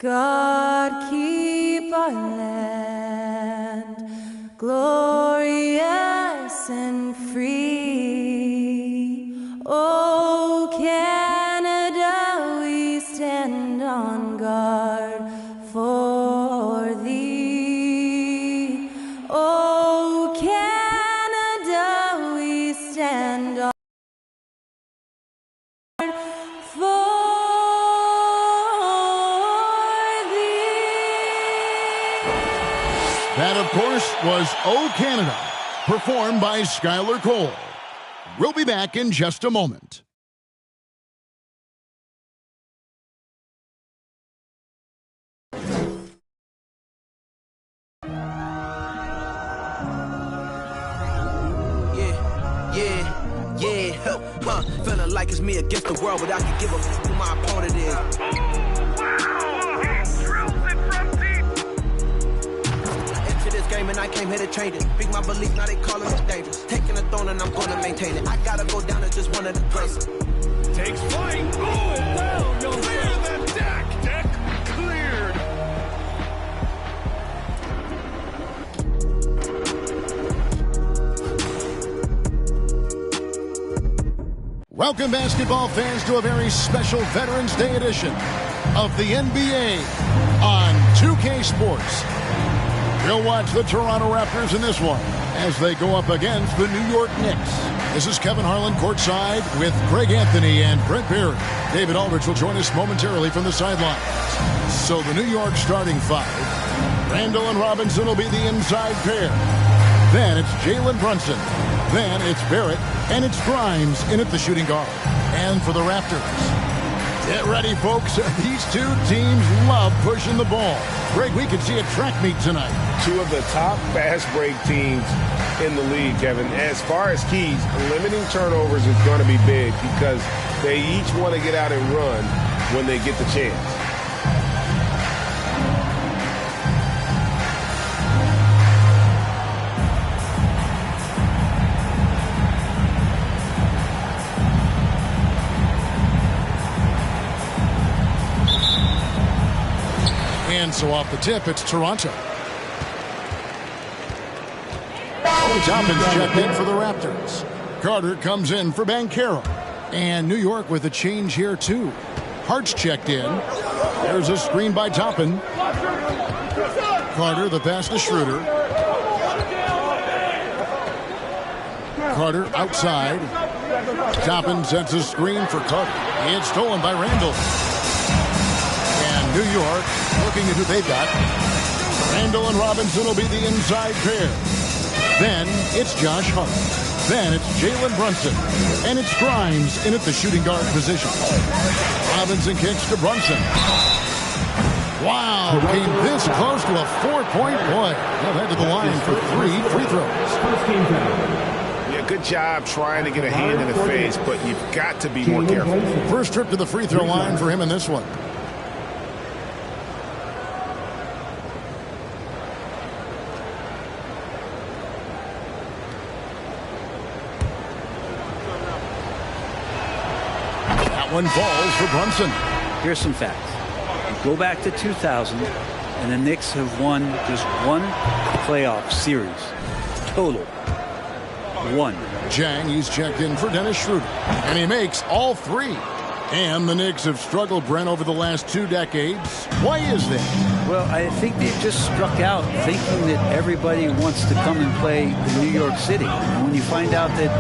God keep our land glorious and free. Oh, Canada, we stand on guard for thee. Oh, Canada, we stand on guard for That, of course, was "Oh Canada," performed by Skylar Cole. We'll be back in just a moment. Feeling like it's me against the world, but I can give a f who my opponent is. And I came here to change it. Big my belief, now they calling me dangerous. Taking the throne and I'm gonna maintain it. I gotta go down as just one of the greatest. Takes flight. Oh, wow. You'll clear the deck. Deck cleared. Welcome, basketball fans, to a very special Veterans Day edition of the NBA on 2K Sports. We'll watch the Toronto Raptors in this one as they go up against the New York Knicks. This is Kevin Harlan courtside with Greg Anthony and Brent Barry. David Aldridge will join us momentarily from the sidelines. So the New York starting five. Randall and Robinson will be the inside pair. Then it's Jalen Brunson. Then it's Barrett. And it's Grimes in at the shooting guard. And for the Raptors, get ready, folks. These two teams love pushing the ball. Greg, we could see a track meet tonight. Two of the top fast break teams in the league, Kevin. As far as keys, limiting turnovers is going to be big because they each want to get out and run when they get the chance. And so off the tip, it's Toronto. Toppin's checked in for the Raptors. Carter comes in for Banchero. And New York with a change here, too. Hart's checked in. There's a screen by Toppin. Carter, the pass to Schroeder. Carter outside. Toppin sets a screen for Carter. It's stolen by Randall. And New York looking at who they've got. Randall and Robinson will be the inside pair. Then it's Josh Hart. Then it's Jalen Brunson. And it's Grimes in at the shooting guard position. Robinson kicks to Brunson. Wow, came this close to a 4-point play. They'll head to the line for 3 free throws. Yeah, good job trying to get a hand in the face, but you've got to be more careful. First trip to the free throw line for him in this one. One falls for Brunson. Here's some facts. Go back to 2000, and the Knicks have won just one playoff series. Total. One. Jang, he's checked in for Dennis Schroeder. And he makes all 3. And the Knicks have struggled, Brent, over the last 2 decades. Why is that? Well, I think they've just struck out thinking that everybody wants to come and play in New York City. And when you find out that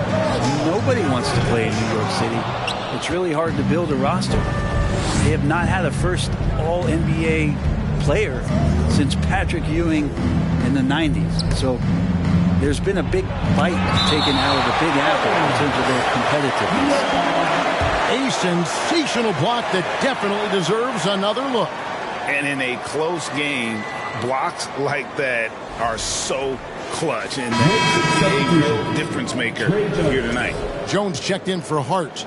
nobody wants to play in New York City, it's really hard to build a roster. They have not had a first All-NBA player since Patrick Ewing in the 90s. So there's been a big bite taken out of the Big Apple in terms of their competitiveness. A sensational block that definitely deserves another look. And in a close game, blocks like that are so clutch, and that could be a real difference maker here tonight. Jones checked in for Hart.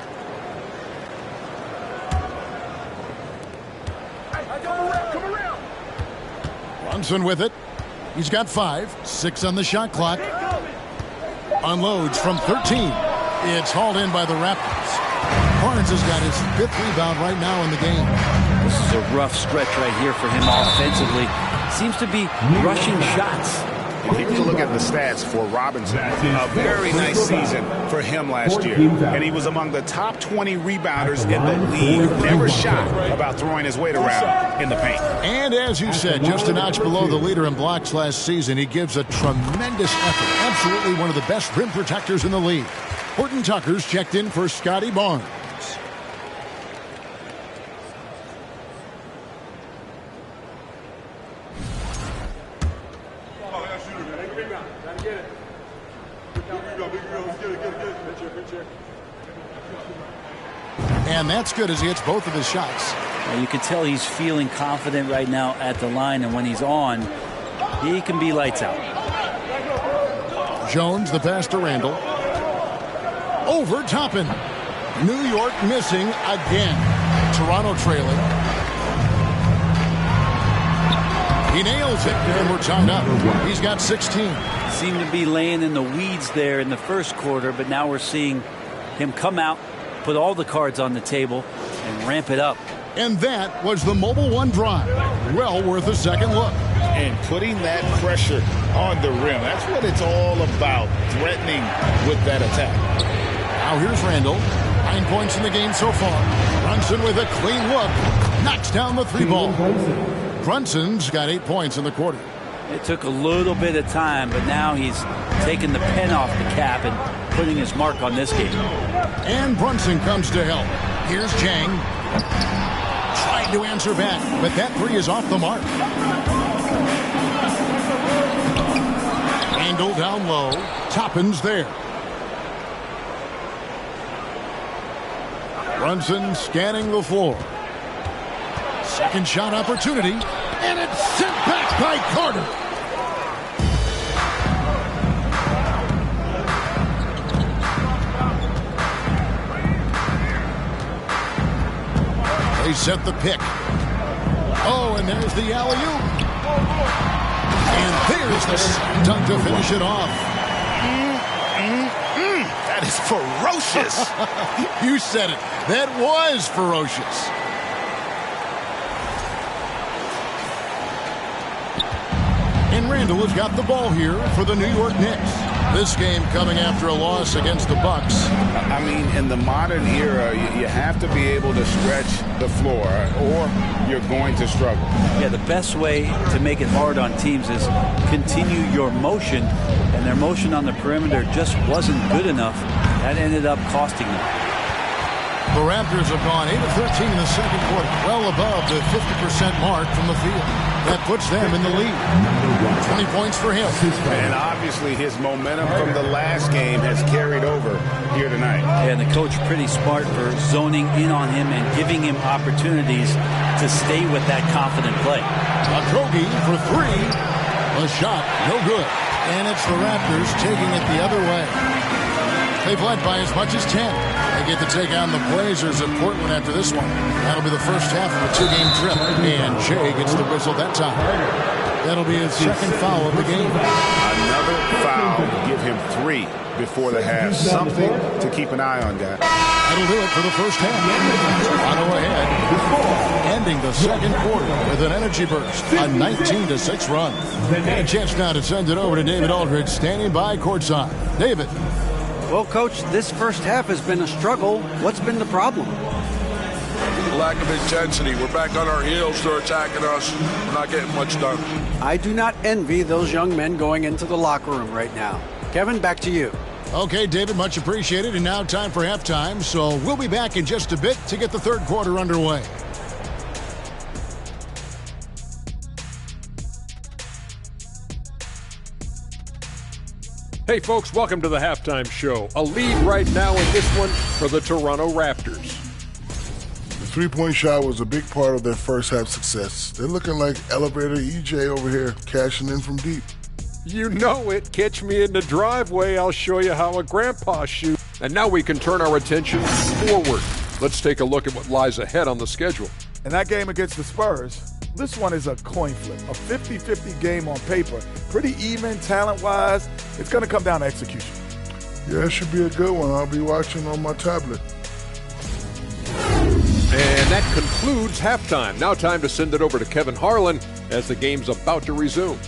Brunson with it. He's got 5, 6 on the shot clock. Unloads from 13. It's hauled in by the Raptors. Barnes has got his 5th rebound right now in the game. This is a rough stretch right here for him offensively. Seems to be rushing shots. If you were to look at the stats for Robinson, a very nice season for him last year. And he was among the top 20 rebounders in the league. Never shy about throwing his weight around in the paint. And as you said, just a notch below the leader in blocks last season. He gives a tremendous effort. Absolutely one of the best rim protectors in the league. Horton Tucker's checked in for Scotty Barnes. And that's good as he hits both of his shots. You can tell he's feeling confident right now at the line, and when he's on, he can be lights out. Jones, the pass to Randall. Over Toppin. New York missing again. Toronto trailing. He nails it, and we're tied up. He's got 16. Seemed to be laying in the weeds there in the first quarter, but now we're seeing him come out, put all the cards on the table, and ramp it up. And that was the Mobile One drive. Well worth a second look. And putting that pressure on the rim. That's what it's all about, threatening with that attack. Now here's Randall. 9 points in the game so far. Brunson with a clean look. Knocks down the 3-ball. Brunson's got 8 points in the quarter. It took a little bit of time, but now he's taking the pen off the cap and putting his mark on this game. And Brunson comes to help. Here's Chang. Trying to answer back, but that 3 is off the mark. Randall down low. Toppin's there. Brunson scanning the floor. Second shot opportunity. And it's sent back by Carter. They set the pick. Oh, and there's the alley-oop. And there's the dunk to finish it off. That is ferocious. You said it. That was ferocious. And Randall has got the ball here for the New York Knicks. This game coming after a loss against the Bucks. I mean, in the modern era, you have to be able to stretch the floor or you're going to struggle. Yeah, the best way to make it hard on teams is continue your motion, and their motion on the perimeter just wasn't good enough. That ended up costing them. The Raptors have gone 8 of 13 in the second quarter, well above the 50% mark from the field. That puts them in the lead. 20 points for him. And obviously his momentum from the last game has carried over here tonight. And the coach pretty smart for zoning in on him and giving him opportunities to stay with that confident play. Okogie for 3. A shot, no good. And it's the Raptors taking it the other way. They've led by as much as 10. They get to take on the Blazers of Portland after this one. That'll be the first half of a 2-game trip. And Shea gets the whistle that time. That'll be his second foul of the game. Another foul to give him 3 before the half. Something to keep an eye on, guys. That'll do it for the first half. Toronto ahead. Ending the second quarter with an energy burst. A 19-6 run. And a chance now to send it over to David Aldridge, standing by courtside. David. Well, Coach, this first half has been a struggle. What's been the problem? Lack of intensity. We're back on our heels. They're attacking us. We're not getting much done. I do not envy those young men going into the locker room right now. Kevin, back to you. Okay, David, much appreciated. And now time for halftime. So we'll be back in just a bit to get the third quarter underway. Hey folks, welcome to the halftime show. A lead right now in this one for the Toronto Raptors. The three-point shot was a big part of their first half success. They're looking like Elevator EJ over here, cashing in from deep. You know it. Catch me in the driveway. I'll show you how a grandpa shoots. And now we can turn our attention forward. Let's take a look at what lies ahead on the schedule. In that game against the Spurs, this one is a coin flip, a 50-50 game on paper. Pretty even talent-wise. It's going to come down to execution. Yeah, it should be a good one. I'll be watching on my tablet. that concludes halftime. Now time to send it over to Kevin Harlan as the game's about to resume.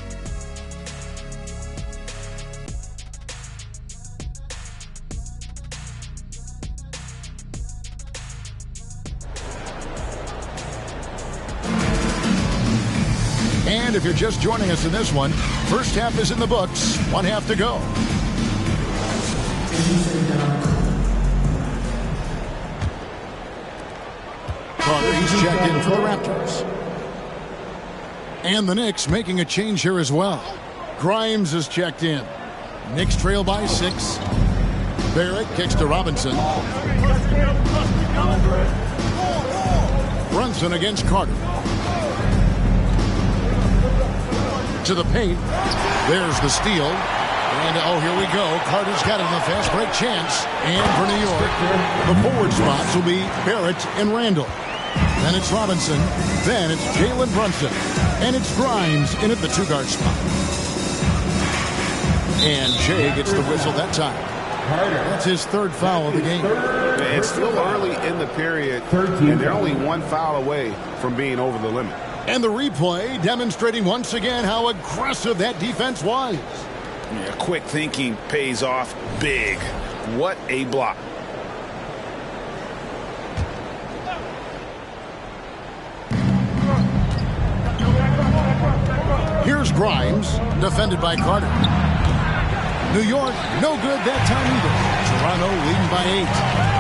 And if you're just joining us in this one, first half is in the books. 1 half to go. Carter's checked in for the Raptors. And the Knicks making a change here as well. Grimes is checked in. Knicks trail by 6. Barrett kicks to Robinson. Brunson against Carter. To the paint. There's the steal. And, oh, here we go. Carter's got it in the fast break chance. And for New York, the forward spots will be Barrett and Randall. Then it's Robinson. Then it's Jalen Brunson. And it's Grimes in at the 2-guard spot. And Jay gets the whistle that time. That's his 3rd foul of the game. It's still early in the period, and they're only 1 foul away from being over the limit. And the replay demonstrating once again how aggressive that defense was. Yeah, quick thinking pays off big. What a block. Here's Grimes, defended by Carter. New York, no good that time either. Toronto leading by 8.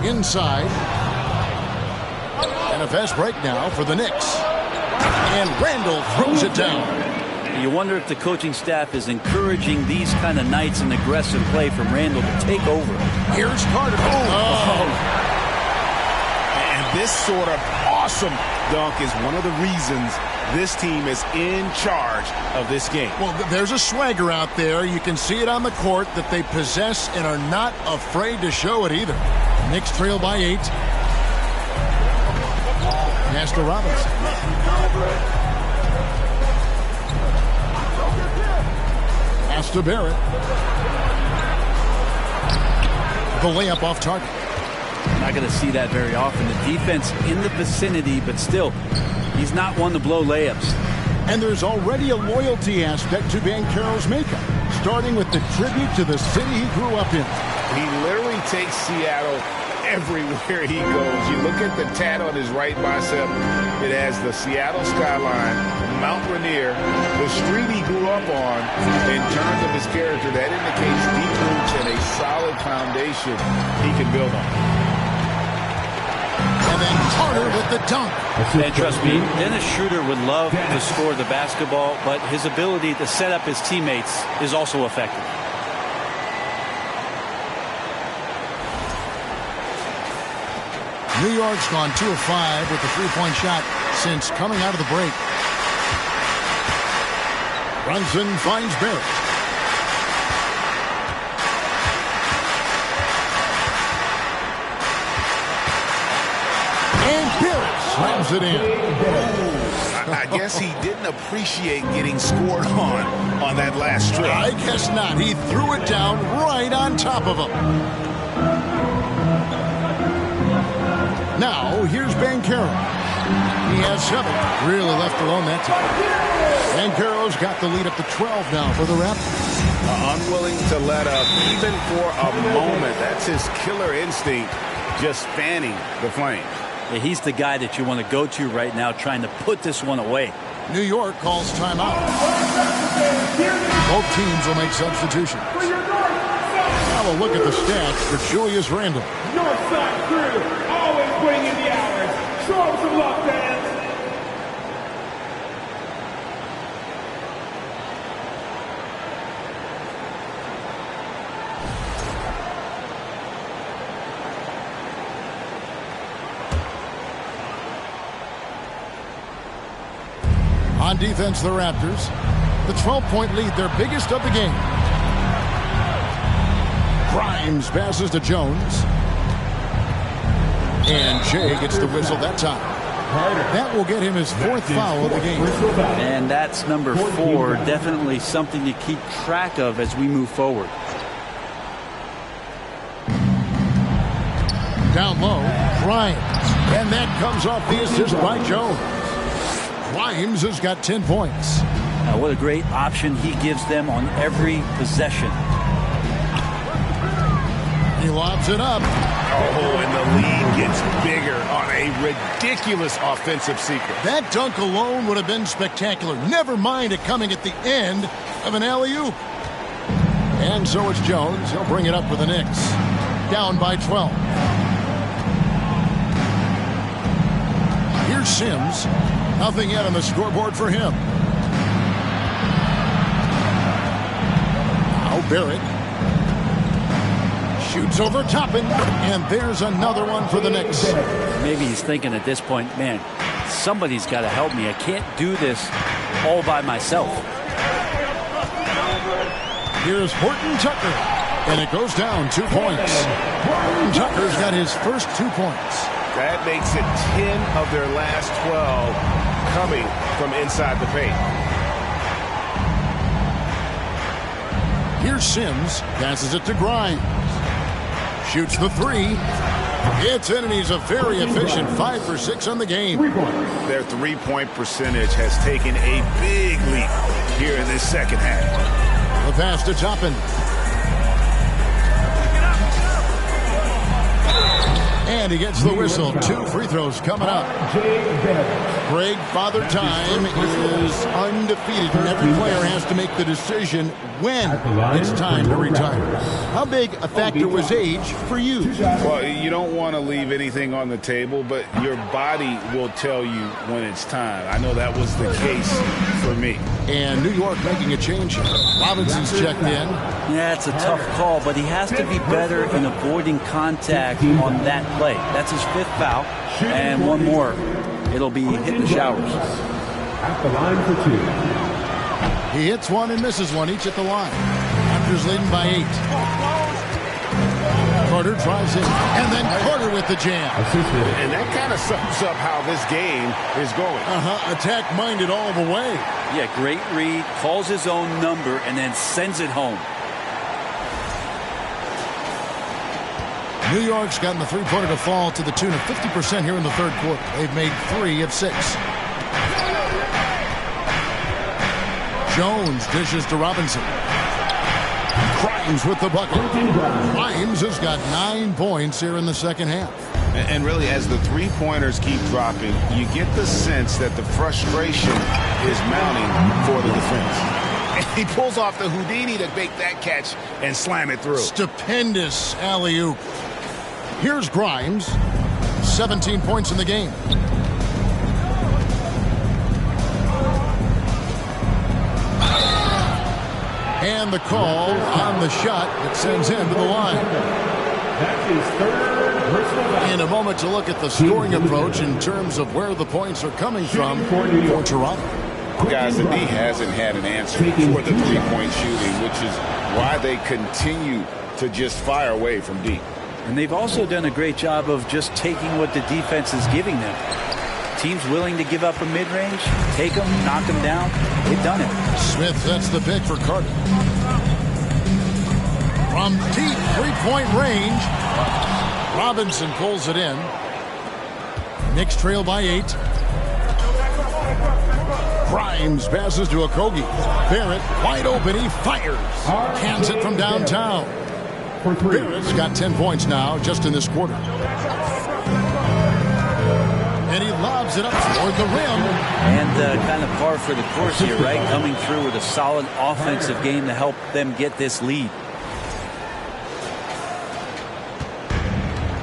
Inside. And a fast break now for the Knicks. And Randall throws it down. You wonder if the coaching staff is encouraging these kind of nights and aggressive play from Randall to take over. Here's Carter. And this sort of awesome dunk is one of the reasons this team is in charge of this game. Well, there's a swagger out there. You can see it on the court that they possess and are not afraid to show it either. Knicks trail by 8. Pass to Robinson. Pass to Barrett. The layup off target. Not going to see that very often. The defense in the vicinity, but still, he's not one to blow layups. And there's already a loyalty aspect to Banchero's makeup, starting with the tribute to the city he grew up in. He literally takes Seattle everywhere he goes. You look at the tat on his right bicep. It has the Seattle skyline, Mount Rainier, the street he grew up on. In terms of his character, that indicates deep roots and a solid foundation he can build on. And then Carter with the dunk. And trust me, Dennis Schroeder would love to score the basketball, but his ability to set up his teammates is also effective. New York's gone 2 of 5 with the 3-point shot since coming out of the break. Brunson finds Barrett. And Barrett slams it in. I guess he didn't appreciate getting scored on that last strip. I guess not. He threw it down right on top of him. Now, here's Banchero. He has 7. Really left alone that time. Banchero's got the lead up to 12 now for the Raptors. Unwilling to let up even for a moment. That's his killer instinct, just fanning the flame. Yeah, he's the guy that you want to go to right now, trying to put this one away. New York calls timeout. Both teams will make substitutions. Now a look at the stats for Julius Randle. Northside crew, always bringing the hours. Show them some love, fans. On defense, the Raptors. The 12-point lead, their biggest of the game. Grimes passes to Jones. And Jay gets the whistle that time. That will get him his 4th foul of the game. And that's number 4. Definitely something to keep track of as we move forward. Down low, Grimes. And that comes off the assist by Jones. Grimes has got 10 points. What a great option he gives them on every possession. He lobs it up. Oh, and the lead gets bigger on a ridiculous offensive sequence. That dunk alone would have been spectacular. Never mind it coming at the end of an alley-oop. And so it's Jones. He'll bring it up for the Knicks. Down by 12. Here's Sims. Nothing yet on the scoreboard for him. Now Barrett. Shoots over Toppin, and there's another one for the Knicks. Maybe he's thinking at this point, man, somebody's got to help me. I can't do this all by myself. Here's Horton Tucker, and it goes down 2 points. Horton Tucker's got his first 2 points. That makes it 10 of their last 12 coming from inside the paint. Here's Sims, passes it to Grimes. Shoots the 3. It's in, and he's a very efficient 5 for 6 on the game. Their three-point percentage has taken a big leap here in this second half. The pass to Toppin. And he gets the whistle. 2 free throws coming up. Greg, Father Time is undefeated, and every player has to make the decision when it's time to retire. How big a factor was age for you? Well, you don't want to leave anything on the table, but your body will tell you when it's time. I know that was the case for me. And New York making a change. Robinson's checked in. Yeah, it's a tough call, but he has to be better in avoiding contact on that play. That's his 5th foul, and one more. It'll be hitting the showers. At the line for 2. He hits one and misses one, each at the line. Raptors leading by 8. Carter drives in, and then Carter with the jam. And that kind of sums up how this game is going. Attack-minded all the way. Yeah, great read, calls his own number, and then sends it home. New York's gotten the three-pointer to fall to the tune of 50% here in the 3rd quarter. They've made 3 of 6. Jones dishes to Robinson. Grimes with the bucket. Grimes has got 9 points here in the second half. And really, as the three-pointers keep dropping, you get the sense that the frustration is mounting for the defense. And he pulls off the Houdini to make that catch and slam it through. Stupendous alley-oop. Here's Grimes. 17 points in the game. And the call on the shot that sends him to the line. That is 3rd personal foul. In a moment to look at the scoring approach in terms of where the points are coming from for Toronto. Guys, the D hasn't had an answer for the three-point shooting, which is why they continue to just fire away from deep. And they've also done a great job of just taking what the defense is giving them. Teams willing to give up a mid-range, take them, knock them down. They've done it. Smith sets the pick for Carter. From deep three-point range, Robinson pulls it in. Knicks trail by 8. Grimes passes to Okogie. Barrett wide open. He fires. Cans it from downtown. Barrett's got 10 points now just in this quarter. And he lobs it up toward the rim. And kind of par for the course here, right? Coming through with a solid offensive game to help them get this lead.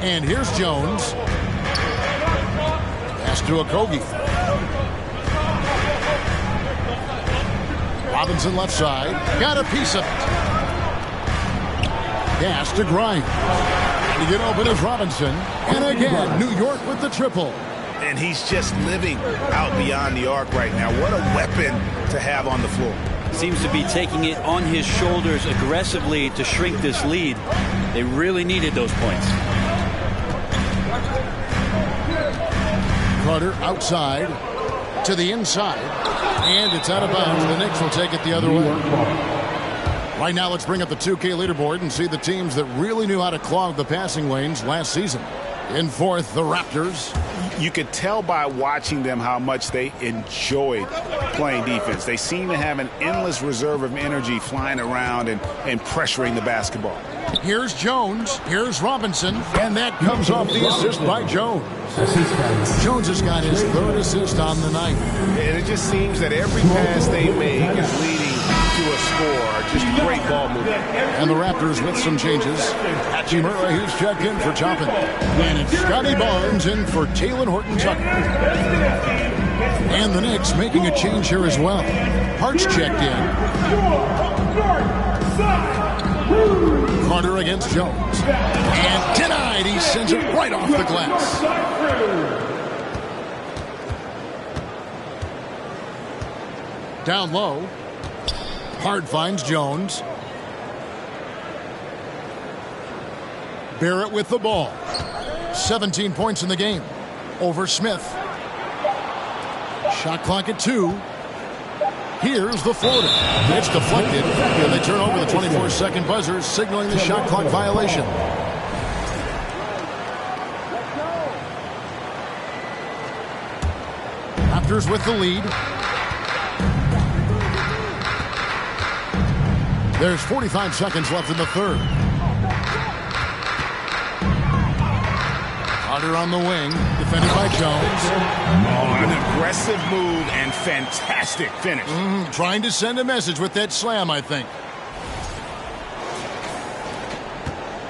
And here's Jones. Pass to Okogie. Robinson left side. Got a piece of it. Pass to Grimes. To get open is Robinson. And again, New York with the triple. And he's just living out beyond the arc right now. What a weapon to have on the floor. Seems to be taking it on his shoulders aggressively to shrink this lead. They really needed those points. Carter outside to the inside, and it's out of bounds. The Knicks will take it the other way. Right now, let's bring up the 2K leaderboard and see the teams that really knew how to clog the passing lanes last season. In fourth, the Raptors. You could tell by watching them how much they enjoyed playing defense. They seem to have an endless reserve of energy flying around and pressuring the basketball. Here's Jones. Here's Robinson. And that comes off the assist by Jones. Jones has got his third assist on the night. And it just seems that every pass they make is leading to a score. Just great ball movement. And the Raptors with some changes. Hachimura, he's checked in for Toppin. And it's Scotty Barnes in for Taylor Horton-Tucker. And the Knicks making a change here as well. Hart's checked in. Carter against Jones. And denied. He sends it right off the glass. Down low. Hart finds Jones. Barrett with the ball. 17 points in the game. Over Smith. Shot clock at 2. Here's the floater. It's deflected. And they turn over the 24-second buzzer, signaling the shot clock violation. Raptors with the lead. There's 45 seconds left in the third. Carter on the wing, defended by Jones. Oh, an aggressive move and fantastic finish. Trying to send a message with that slam, I think.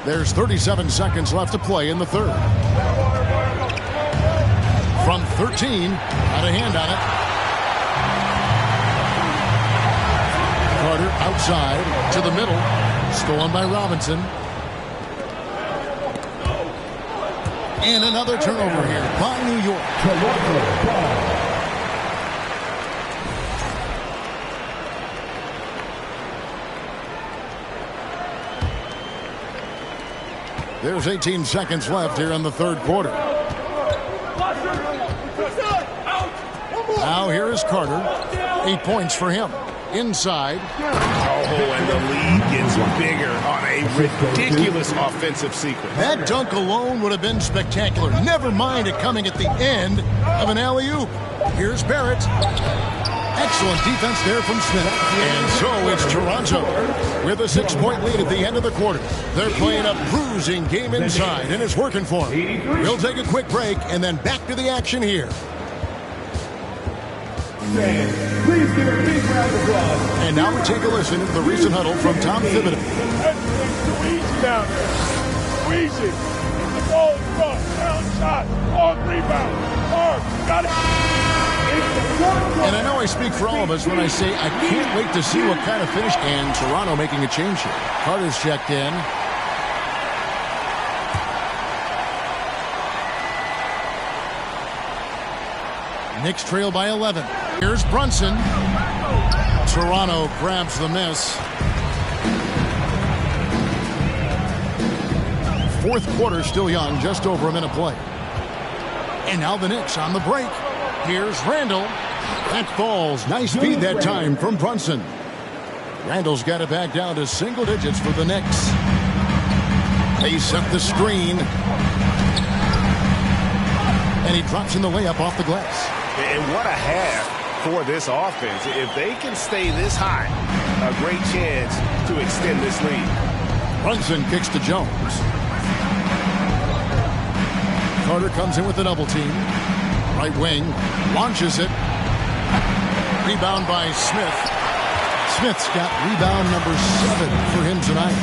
There's 37 seconds left to play in the third. From 13, had a hand on it. Carter outside to the middle. Stolen by Robinson. And another turnover here by New York. There's 18 seconds left here in the third quarter. Now here is Carter. 8 points for him. Inside. And the lead gets bigger on a ridiculous offensive sequence. That dunk alone would have been spectacular. Never mind it coming at the end of an alley-oop. Here's Barrett. Excellent defense there from Smith. And so it's Toronto with a 6-point lead at the end of the quarter. They're playing a bruising game inside, and it's working for them. We'll take a quick break and then back to the action here. Please give a big round of applause. And now we take a listen to the recent huddle from Tom Thibodeau. That thing's too easy down there. Too easy. The ball is cross. Down shot. Long rebound. Hard. Got it. And I know I speak for all of us when I say I can't wait to see what kind of finish. And Toronto making a change here. Carter's checked in. Knicks trail by 11. Here's Brunson. Toronto grabs the miss. Fourth quarter still young, just over a minute play. And now the Knicks on the break. Here's Randall. That falls. Nice feed that time from Brunson. Randall's got it back down to single digits for the Knicks. They set the screen. And he drops in the layup off the glass. And what a half for this offense. If they can stay this high, a great chance to extend this lead. Brunson kicks to Jones. Carter comes in with a double team. Right wing, launches it. Rebound by Smith. Smith's got rebound number 7 for him tonight.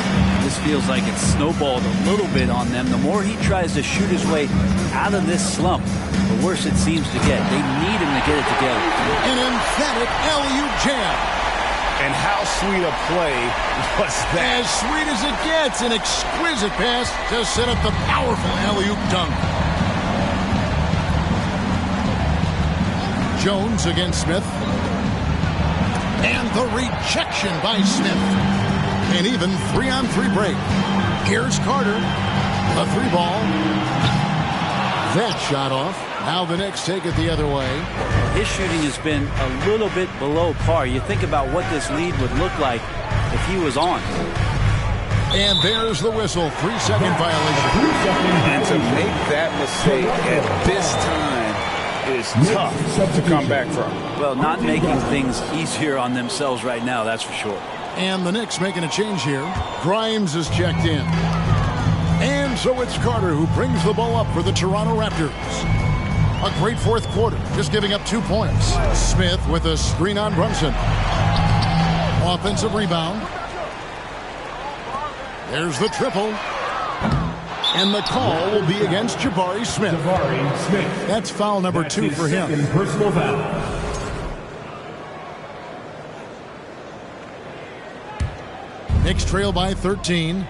This feels like it's snowballed a little bit on them. The more he tries to shoot his way out of this slump, the worse it seems to get. They need him to get it together. An emphatic alley-oop jam. And how sweet a play was that? As sweet as it gets. An exquisite pass to set up the powerful alley-oop dunk. Jones against Smith. And the rejection by Smith. An even 3-on-3 break. Here's Carter. The 3 ball. That shot off. Now the Knicks take it the other way. His shooting has been a little bit below par. You think about what this lead would look like if he was on. And there's the whistle. 3-second violation. And to make that mistake at this time is tough to come back from. Well, not making things easier on themselves right now, that's for sure. And the Knicks making a change here. Grimes is checked in. And so it's Carter who brings the ball up for the Toronto Raptors. A great fourth quarter, just giving up 2 points. Smith with a screen on Brunson. Offensive rebound. There's the triple. And the call will be against Jabari Smith. That's foul number 2 for him. Personal foul. Knicks trail by 13.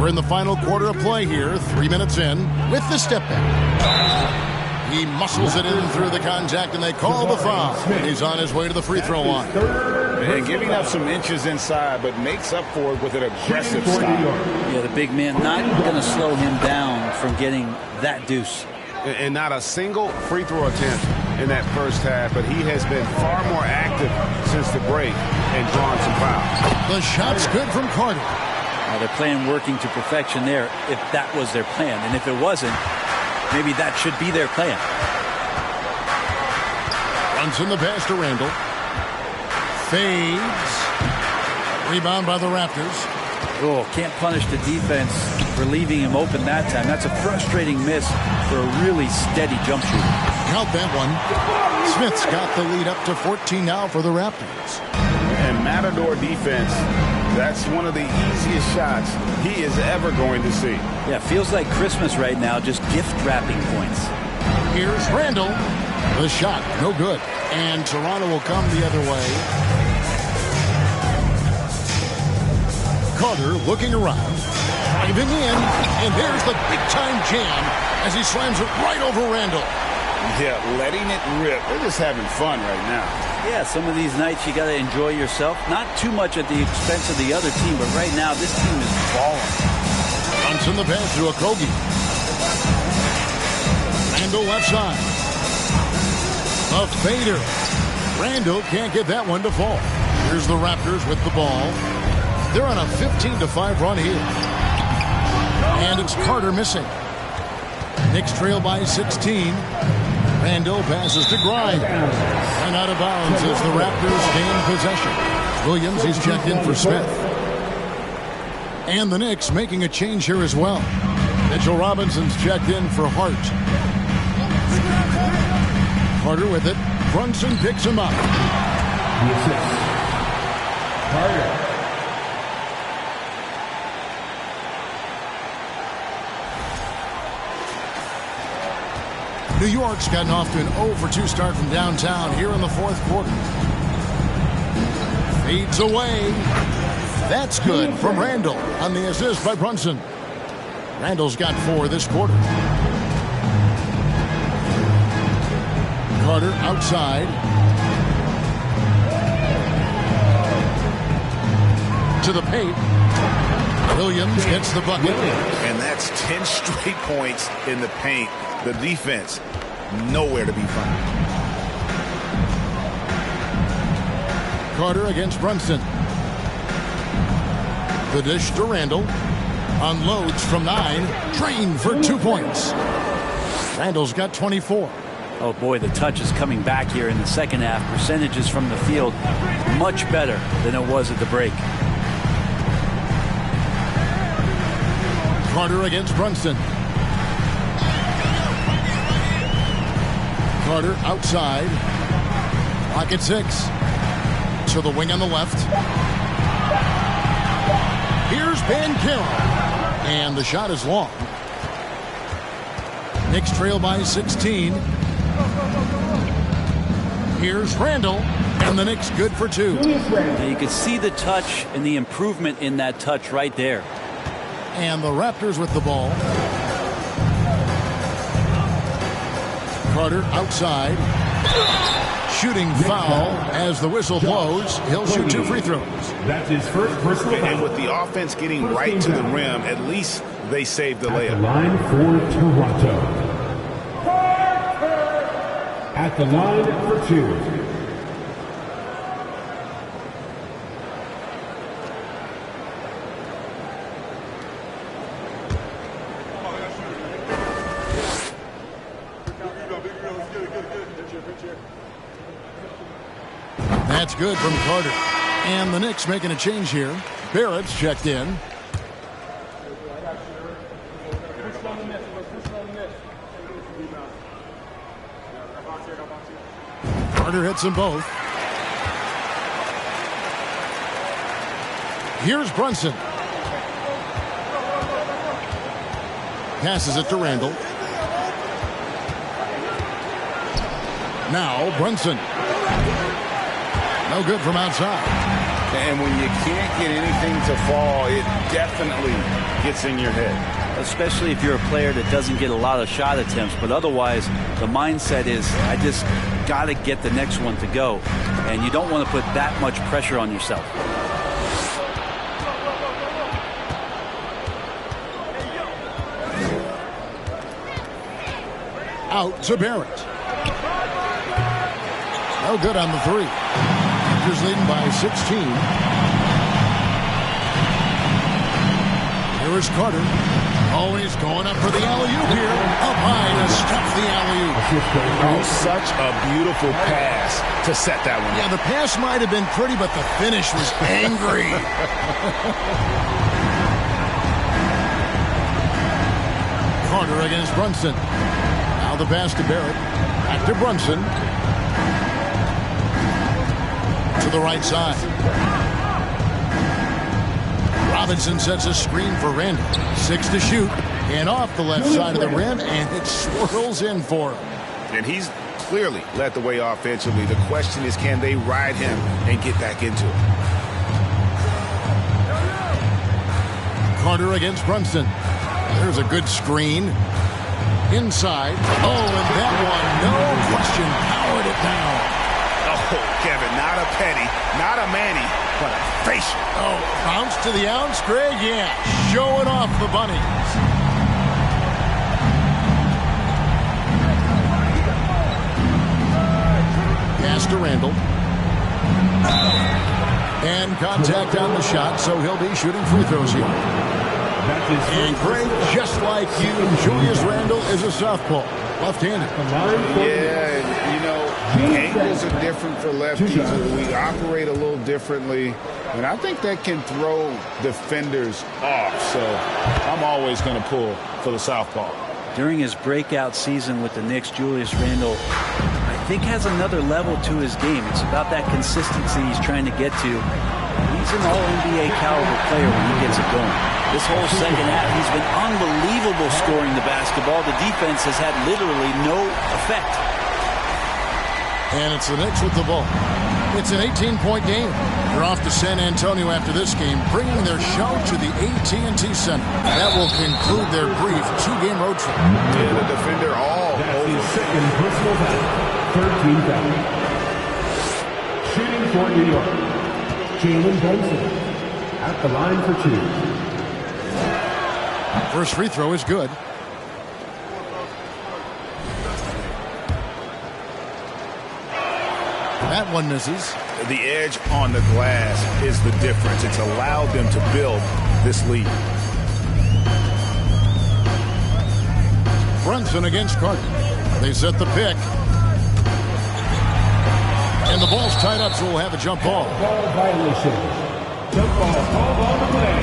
We're in the final quarter of play here. 3 minutes in with the step back. He muscles it in through the contact, and they call the foul. He's on his way to the free throw line. And giving up some inches inside, but makes up for it with an aggressive style. Yeah, the big man not going to slow him down from getting that deuce. And not a single free throw attempt in that first half, but he has been far more active since the break and drawn some fouls. The shot's good from Carter. They're playing working to perfection there if that was their plan. And if it wasn't, maybe that should be their plan. Runs in the pass to Randall. Fades. Rebound by the Raptors. Oh, can't punish the defense for leaving him open that time. That's a frustrating miss for a really steady jump shooter. Count that one. Smith's got the lead up to 14 now for the Raptors. And Matador defense, that's one of the easiest shots he is ever going to see. Yeah, feels like Christmas right now, just gift wrapping points. Here's Randall. The shot, no good. And Toronto will come the other way. Carter looking around. Driving in. And there's the big-time jam as he slams it right over Randall. Yeah, letting it rip. They're just having fun right now. Yeah, some of these nights you got to enjoy yourself. Not too much at the expense of the other team, but right now this team is balling. Runs in the pass to Okogie. Randall left side. A fader. Randall can't get that one to fall. Here's the Raptors with the ball. They're on a 15-5 run here. And it's Carter missing. Knicks trail by 16. Randall passes to Grimes. And out of bounds as the Raptors gain possession. Williams, he's checked in for Smith. And the Knicks making a change here as well. Mitchell Robinson's checked in for Hart. Carter with it. Brunson picks him up. Carter. New York's gotten off to an 0-for-2 start from downtown here in the fourth quarter. Fades away. That's good from Randall on the assist by Brunson. Randall's got 4 this quarter. Carter outside. To the paint. Williams gets the bucket. And that's 10 straight points in the paint. The defense, nowhere to be found. Carter against Brunson. The dish to Randall. Unloads from 9. Drained for 2 points. Randall's got 24. Oh boy, the touch is coming back here in the second half. Percentages from the field much better than it was at the break. Carter against Brunson. Carter outside. Clock at 6. To the wing on the left. Here's Banchero. And the shot is long. Knicks trail by 16. Here's Randall. And the Knicks good for 2. Now you can see the touch and the improvement in that touch right there. And the Raptors with the ball. Carter outside. shooting foul as the whistle blows. He'll shoot 2 free throws. That's his first personal foul. And with the offense getting right to the rim, at least they saved the layup. At the line for Toronto. At the line for 2. That's good from Carter. And the Knicks making a change here. Barrett's checked in. Carter hits them both. Here's Brunson. Passes it to Randall. Now Brunson. No good from outside. And when you can't get anything to fall, it definitely gets in your head. Especially if you're a player that doesn't get a lot of shot attempts. But otherwise, the mindset is, I just got to get the next one to go. And you don't want to put that much pressure on yourself. Out to Barrett. No good on the 3. Raptors leading by 16. Here is Carter. Oh, he's going up for the alley-oop here. Up high to stuff the alley-oop. Oh, such a beautiful pass to set that one. Yeah, the pass might have been pretty, but the finish was angry. Carter against Brunson. Now the pass to Barrett. Back to Brunson. To the right side. Robinson sets a screen for Randall. 6 to shoot. And off the left side of the rim, and it swirls in for him. And he's clearly led the way offensively. The question is, can they ride him and get back into it? Carter against Brunson. There's a good screen. Inside. Oh, and that one, no question, powered it down. Oh, Kevin, not a penny, not a Manny, but a facial. Oh, bounce to the ounce, Greg? Yeah, showing off the bunnies. Pass to Randall. And contact on the shot, so he'll be shooting free throws here. And Greg, just like you, Julius Randle is a southpaw, left-handed. Yeah, and you know, the angles are different for lefties. We operate a little differently, and I think that can throw defenders off. So I'm always going to pull for the southpaw. During his breakout season with the Knicks, Julius Randle, I think, has another level to his game. It's about that consistency he's trying to get to. He's an all-NBA caliber player when he gets it going. This whole second half, he's been unbelievable scoring the basketball. The defense has had literally no effect. And it's the Knicks with the ball. It's an 18-point game. They're off to San Antonio after this game, bringing their show to the AT&T Center. That will conclude their brief 2-game road trip. Yeah, the defender all over. His second personal foul. 13 foul. Shooting for New York, Jalen Brunson at the line for 2. First free throw is good. That one misses. The edge on the glass is the difference. It's allowed them to build this lead. Brunson against Carter. They set the pick. And the ball's tied up, so we'll have a jump ball. Ball violation. Jump ball called on the play.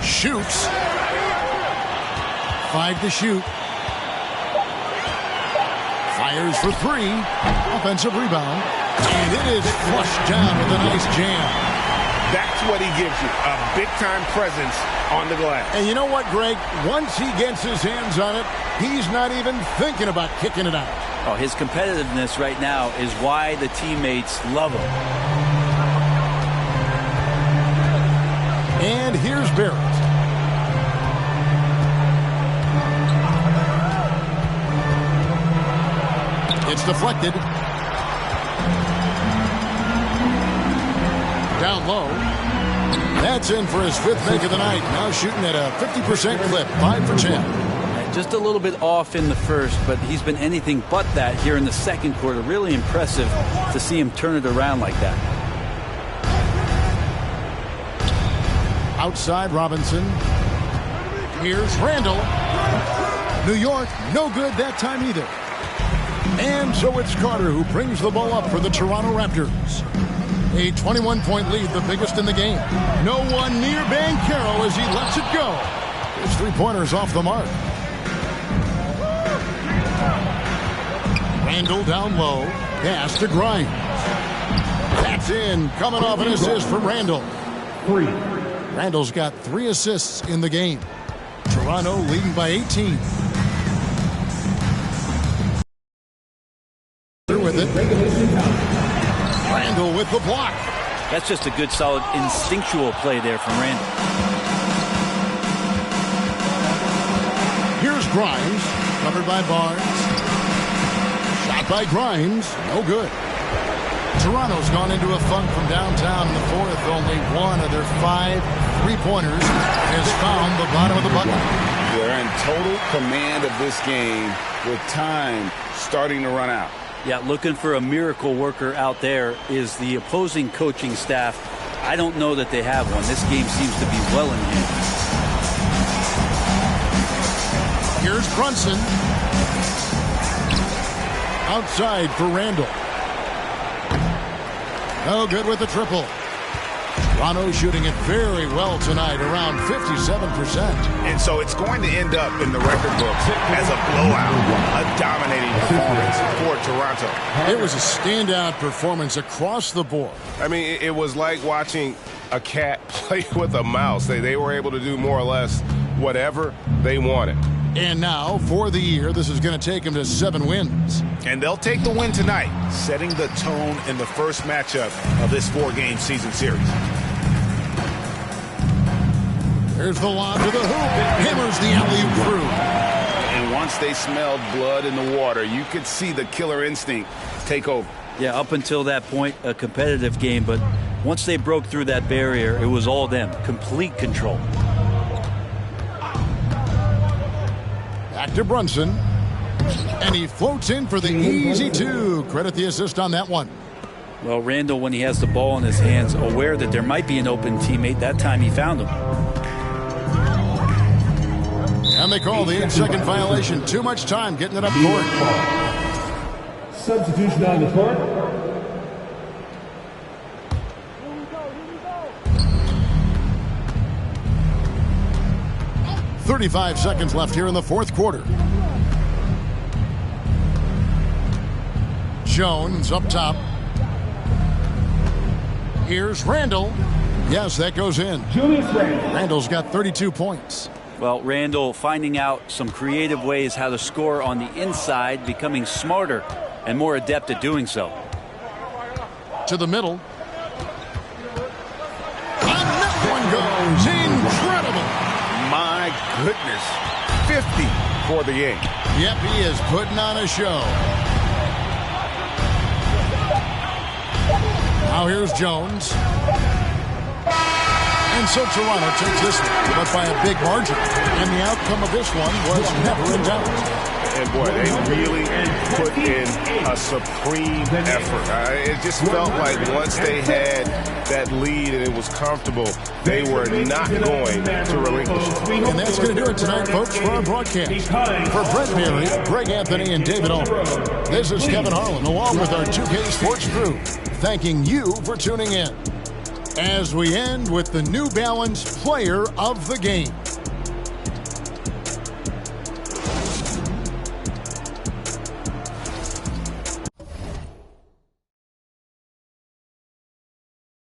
Shoots. 5 to shoot. Fires for 3. Offensive rebound. And it is flushed down with a nice jam. That's what he gives you, a big-time presence on the glass. And you know what, Greg? Once he gets his hands on it, he's not even thinking about kicking it out. Oh, his competitiveness right now is why the teammates love him. And here's Barrett. It's deflected. Down low. That's in for his 5th make of the night. Now shooting at a 50% clip, 5 for 10. Just a little bit off in the first, but he's been anything but that here in the second quarter. Really impressive to see him turn it around like that. Outside Robinson. Here's Randall. New York, no good that time either. And so it's Carter who brings the ball up for the Toronto Raptors. A 21-point lead, the biggest in the game. No one near Banchero as he lets it go. His 3-pointers off the mark. Randall down low. Pass to Grimes. That's in. Coming off an assist from Randall. Randall's got 3 assists in the game. Toronto leading by 18. Through with it. Randall with the block. That's just a good, solid, instinctual play there from Randall. Here's Grimes. Covered by Barnes. Shot by Grimes. No good. Toronto's gone into a funk from downtown in the 4th. Only one of their 5 3-pointers has found the bottom of the bucket. They're in total command of this game with time starting to run out. Yeah, looking for a miracle worker out there is the opposing coaching staff. I don't know that they have one. This game seems to be well in hand. Here's Brunson. Outside for Randall. No good with the triple. Toronto shooting it very well tonight, around 57%. And so it's going to end up in the record books as a blowout, a dominating performance for Toronto. It was a standout performance across the board. I mean, it was like watching a cat play with a mouse. They were able to do more or less whatever they wanted. And now, for the year, this is going to take them to 7 wins. And they'll take the win tonight, setting the tone in the first matchup of this 4-game season series. There's the lob to the hoop. It hammers the alley-oop through. And once they smelled blood in the water, you could see the killer instinct take over. Yeah, up until that point, a competitive game. But once they broke through that barrier, it was all them. Complete control. Back to Brunson. And he floats in for the easy 2. Credit the assist on that one. Well, Randall, when he has the ball in his hands, aware that there might be an open teammate, that time he found him. And they call the 8-second violation. Too much time getting it up court. Substitution on the court. .35 seconds left here in the 4th quarter. Jones up top. Here's Randall. Yes, that goes in. Randall's got 32 points. Well, Randall finding out some creative ways how to score on the inside, becoming smarter and more adept at doing so. To the middle. And that one goes. Incredible. My goodness. 50 for the game. Yep, he is putting on a show. Now here's Jones. And so Toronto takes this one, but by a big margin. And the outcome of this one was never in doubt. And boy, they really put in a supreme effort. It just felt like once they had that lead and it was comfortable, they were not going to relinquish it. And that's going to do it tonight, folks, for our broadcast. For Brett Berry, Greg Anthony, and David Ulrich, this is Kevin Harlan, along with our 2K Sports crew, thanking you for tuning in. As we end with the New Balance Player of the Game.